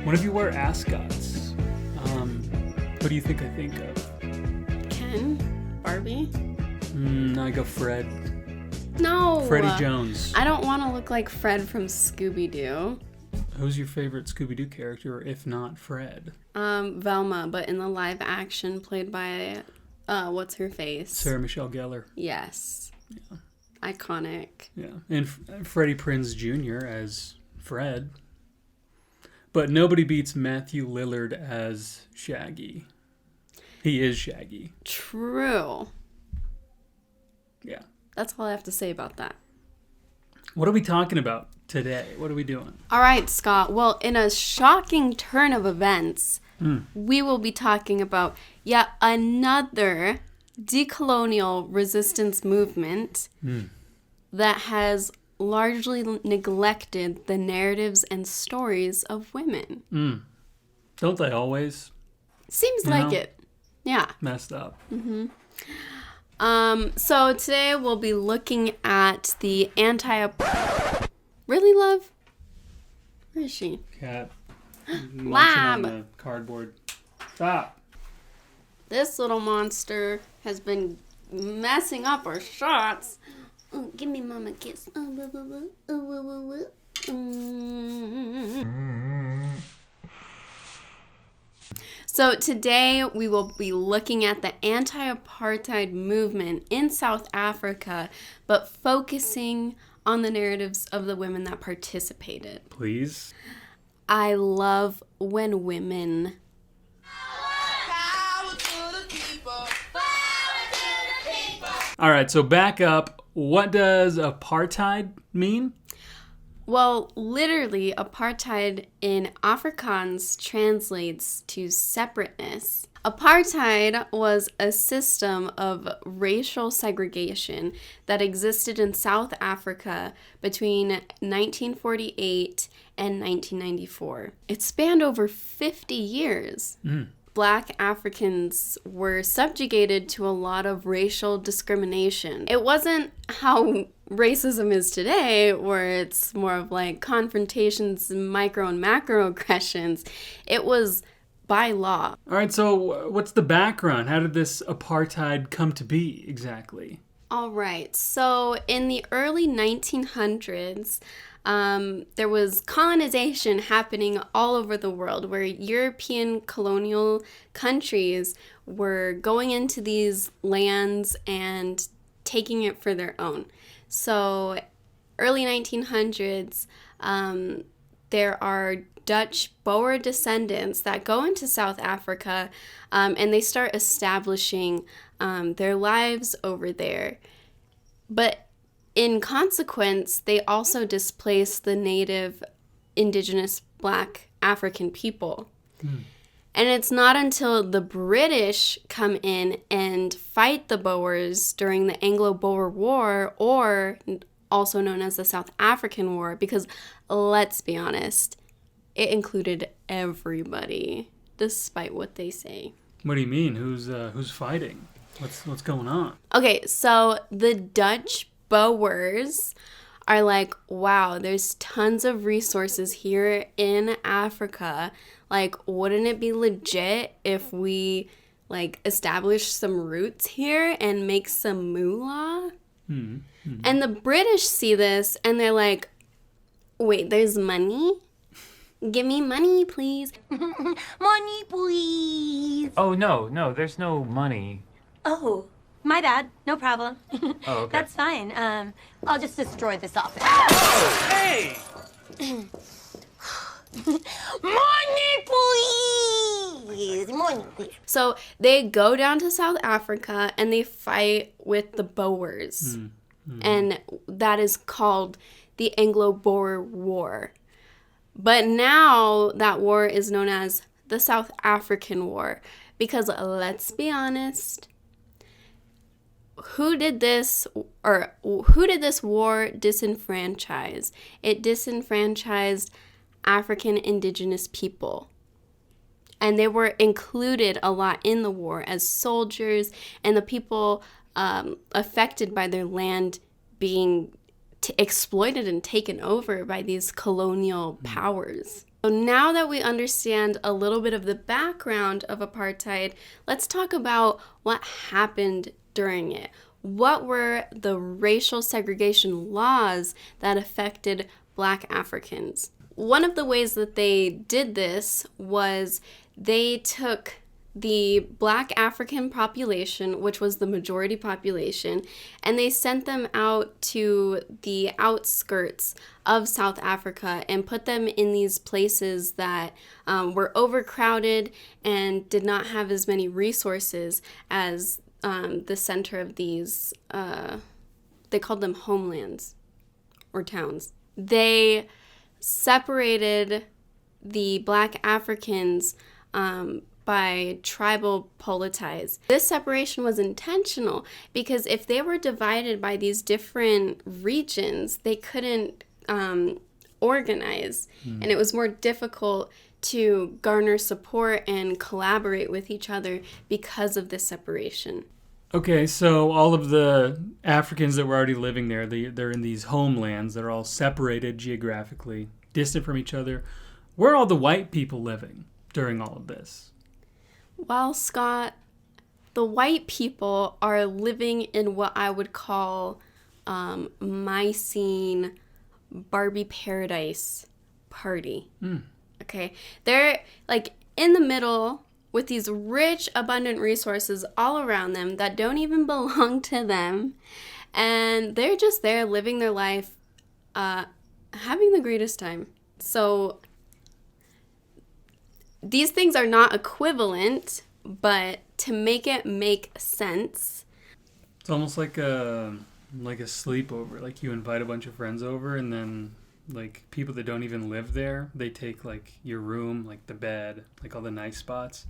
When you wear ascots, what do you think I think of? Ken? Barbie? I go Fred. No! Freddie Jones. I don't want to look like Fred from Scooby-Doo. Who's your favorite Scooby-Doo character, if not Fred? Velma, but in the live action played by, what's her face? Sarah Michelle Gellar. Yes. Yeah. Iconic. Yeah. And Freddie Prinze Jr. as Fred. But nobody beats Matthew Lillard as Shaggy. He is Shaggy. True. Yeah. That's all I have to say about that. What are we talking about today? What are we doing? All right, Scott. Well, in a shocking turn of events, we will be talking about yet another decolonial resistance movement that has largely neglected the narratives and stories of women. Don't they always? Seems like it. Yeah. Messed up. So today we'll be looking at the anti-apartheid. Really, love? Where is she? Cat. Munching Lab. on the cardboard. Stop. This little monster has been messing up our shots. Oh, give me mama a kiss. So today we will be looking at the anti-apartheid movement in South Africa, but focusing on the narratives of the women that participated. Please. I love when women All right, so back up. What does apartheid mean? Well, literally, apartheid in Afrikaans translates to separateness. Apartheid was a system of racial segregation that existed in South Africa between 1948 and 1994. It spanned over 50 years. Black Africans were subjugated to a lot of racial discrimination. It wasn't how racism is today, where it's more of like confrontations, micro and macro aggressions. It was by law. All right, so what's the background? How did this apartheid come to be exactly? All right, so in the early 1900s, there was colonization happening all over the world where European colonial countries were going into these lands and taking it for their own. So early 1900s, there are Dutch Boer descendants that go into South Africa and they start establishing their lives over there. But in consequence, they also displace the native indigenous Black African people. And it's not until the British come in and fight the Boers during the Anglo-Boer War, or also known as the South African War, because let's be honest, it included everybody, despite what they say. What do you mean? Who's fighting? What's going on? Okay, so the Dutch Boers are like, wow, there's tons of resources here in Africa. Like, wouldn't it be legit if we, like, establish some roots here and make some moolah? And the British see this and they're like, wait, there's money? Give me money, please. Money, please. Oh, no, there's no money. Oh, my bad. No problem. Oh, okay. That's fine. I'll just destroy this office. Oh, hey! Money, please. Money, please. So they go down to South Africa and they fight with the Boers. And that is called the Anglo-Boer War. But now that war is known as the South African War. Because let's be honest, who did this war disenfranchise? It disenfranchised African indigenous people. And they were included a lot in the war as soldiers, and the people affected by their land being exploited and taken over by these colonial powers. So now that we understand a little bit of the background of apartheid, let's talk about what happened during it. What were the racial segregation laws that affected Black Africans? One of the ways that they did this was they took the Black African population, which was the majority population, and they sent them out to the outskirts of South Africa and put them in these places that were overcrowded and did not have as many resources as the center of these, they called them homelands or towns. They separated the Black Africans by tribal politize. This separation was intentional because if they were divided by these different regions, they couldn't organize, and it was more difficult to garner support and collaborate with each other because of this separation. Okay, so all of the Africans that were already living there, they're in these homelands that are all separated geographically, distant from each other. Where are all the white people living during all of this? Well, Scott, the white people are living in what I would call Mycene Barbie Paradise Party. Okay, they're like in the middle with these rich, abundant resources all around them that don't even belong to them. And they're just there living their life, having the greatest time. So these things are not equivalent, but to make it make sense. It's almost like a sleepover. Like you invite a bunch of friends over and then like people that don't even live there, they take like your room, like the bed, like all the nice spots,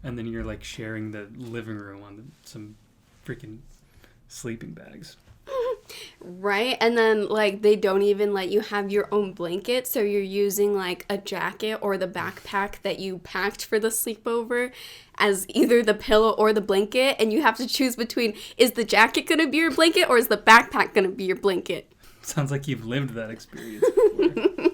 and then you're like sharing the living room on some freaking sleeping bags. Right? And then like they don't even let you have your own blanket, so you're using like a jacket or the backpack that you packed for the sleepover as either the pillow or the blanket, and you have to choose between, is the jacket going to be your blanket or is the backpack going to be your blanket? Sounds like you've lived that experience before.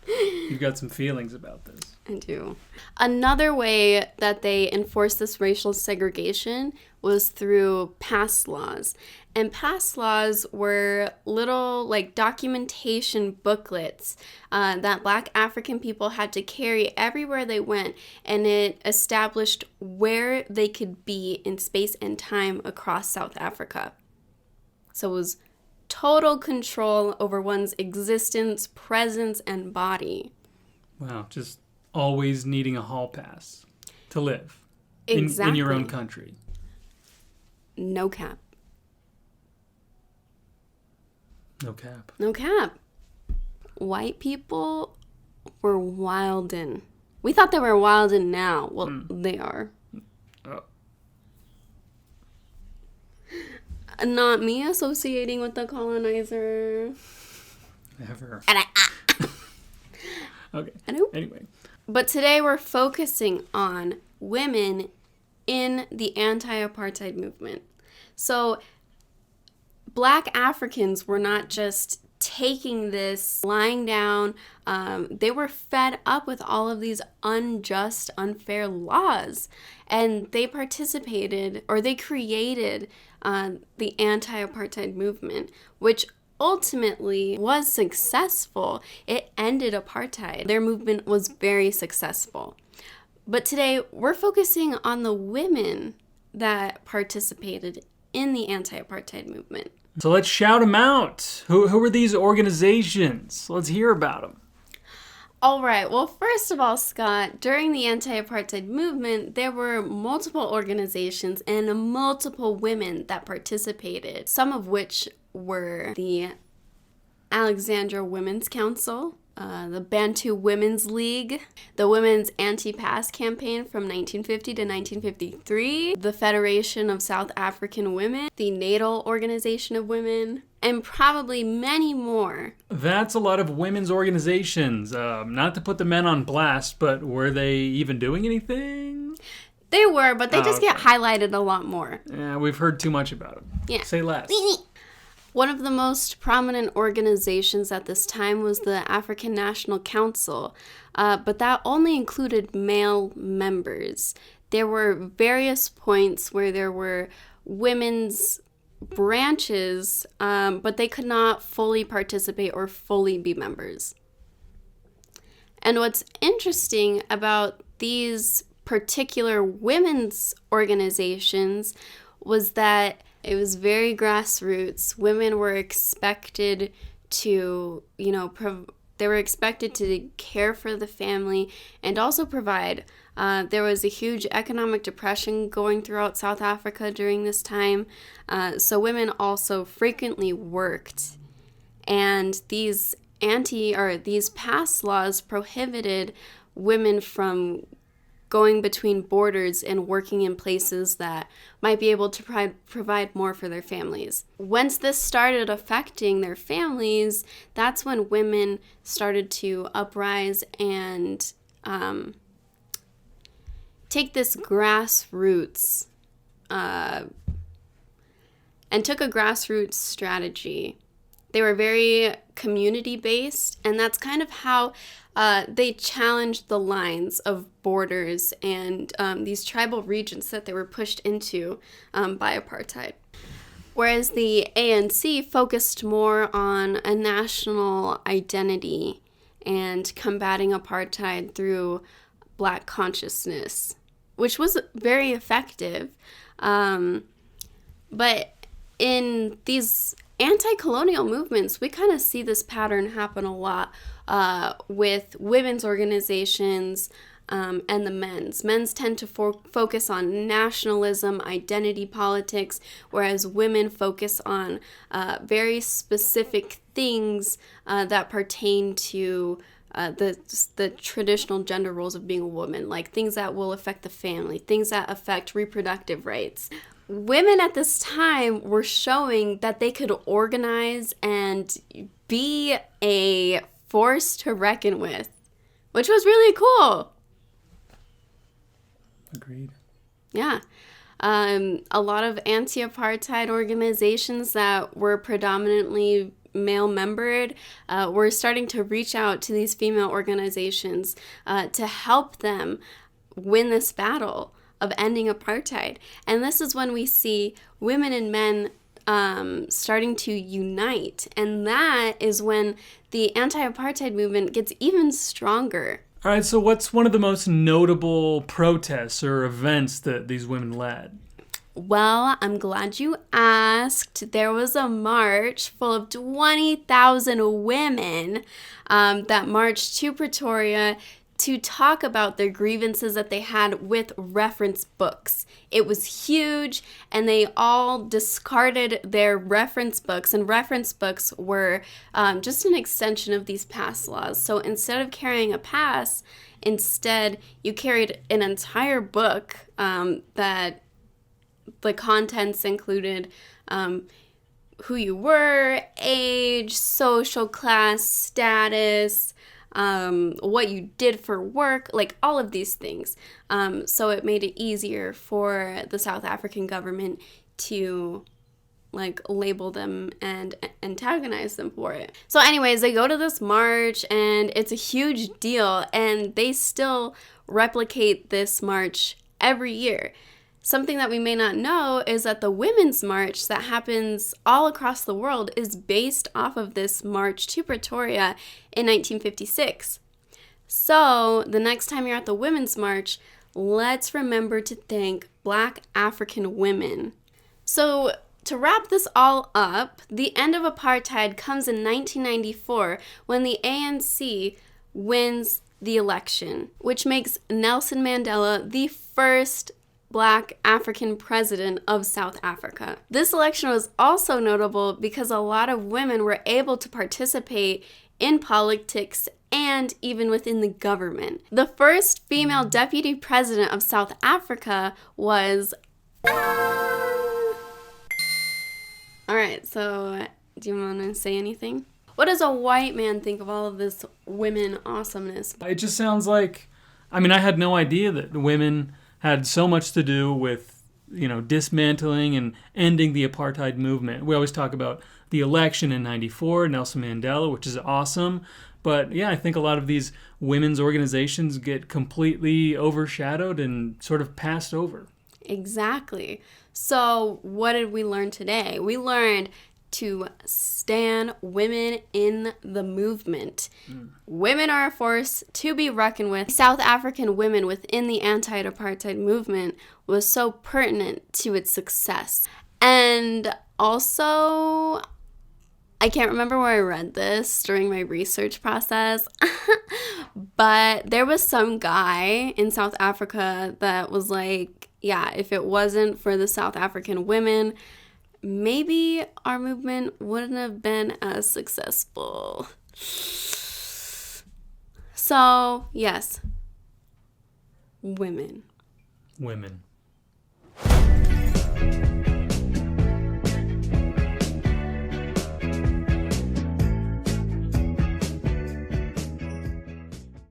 You've got some feelings about this. I do. Another way that they enforced this racial segregation was through pass laws. And pass laws were little like documentation booklets that Black African people had to carry everywhere they went. And it established where they could be in space and time across South Africa. So it was total control over one's existence, presence, and body. Wow, just always needing a hall pass to live Exactly. in your own country. No cap. No cap. No cap. White people were wildin'. We thought they were wildin' now. Well, they are. Oh. Not me associating with the colonizer. Never. And Okay. Nope. Anyway. But today we're focusing on women in the anti-apartheid movement. So Black Africans were not just taking this, lying down. They were fed up with all of these unjust, unfair laws. And they participated, or they created the anti-apartheid movement, which ultimately was successful. It ended apartheid. Their movement was very successful. But today we're focusing on the women that participated in the anti-apartheid movement. So let's shout them out. Who are these organizations? Let's hear about them. All right. Well, first of all, Scott, during the anti-apartheid movement, there were multiple organizations and multiple women that participated, some of which were the Alexandra Women's Council, the Bantu Women's League, the Women's Anti-Pass Campaign from 1950 to 1953, the Federation of South African Women, the Natal Organization of Women, and probably many more. That's a lot of women's organizations. Not to put the men on blast, but were they even doing anything? They were, but they just okay. get highlighted a lot more. Yeah, we've heard too much about them. Yeah. Say less. One of the most prominent organizations at this time was the African National Council, but that only included male members. There were various points where there were women's branches, but they could not fully participate or fully be members. And what's interesting about these particular women's organizations was that it was very grassroots. Women were expected to, they were expected to care for the family and also provide. There was a huge economic depression going throughout South Africa during this time, so women also frequently worked. And these past laws prohibited women from going between borders and working in places that might be able to provide more for their families. Once this started affecting their families, that's when women started to uprise and take this grassroots and took a grassroots strategy. They were very community-based, and that's kind of how they challenged the lines of borders and these tribal regions that they were pushed into by apartheid. Whereas the ANC focused more on a national identity and combating apartheid through Black consciousness, which was very effective. But in these anti-colonial movements, we kind of see this pattern happen a lot with women's organizations and the men's. Men's tend to focus on nationalism, identity politics, whereas women focus on very specific things that pertain to the traditional gender roles of being a woman, like things that will affect the family, things that affect reproductive rights. Women at this time were showing that they could organize and be a force to reckon with, which was really cool. Agreed. Yeah. A lot of anti-apartheid organizations that were predominantly male-membered were starting to reach out to these female organizations to help them win this battle of ending apartheid. And this is when we see women and men starting to unite. And that is when the anti-apartheid movement gets even stronger. All right, so what's one of the most notable protests or events that these women led? Well, I'm glad you asked. There was a march full of 20,000 women that marched to Pretoria to talk about their grievances that they had with reference books. It was huge, and they all discarded their reference books, and reference books were just an extension of these pass laws. So instead of carrying a pass, instead you carried an entire book that the contents included who you were, age, social class, status, what you did for work, like all of these things. So it made it easier for the South African government to label them and antagonize them for it. So anyways, they go to this march and it's a huge deal, and they still replicate this march every year. Something that we may not know is that the Women's March that happens all across the world is based off of this march to Pretoria in 1956. So the next time you're at the Women's March, let's remember to thank Black African women. So to wrap this all up, the end of apartheid comes in 1994 when the ANC wins the election, which makes Nelson Mandela the first Black African president of South Africa. This election was also notable because a lot of women were able to participate in politics and even within the government. The first female deputy president of South Africa was... Alright, so do you want to say anything? What does a white man think of all of this women awesomeness? It just sounds like... I had no idea that women had so much to do with dismantling and ending the apartheid movement. We always talk about the election in 94, Nelson Mandela, which is awesome. But yeah, I think a lot of these women's organizations get completely overshadowed and sort of passed over. Exactly. So what did we learn today? We learned to stand women in the movement. Women are a force to be reckoned with. South African women within the anti-apartheid movement was so pertinent to its success. And also, I can't remember where I read this during my research process, but there was some guy in South Africa that was like, yeah, if it wasn't for the South African women, maybe our movement wouldn't have been as successful. So, yes, women. Women.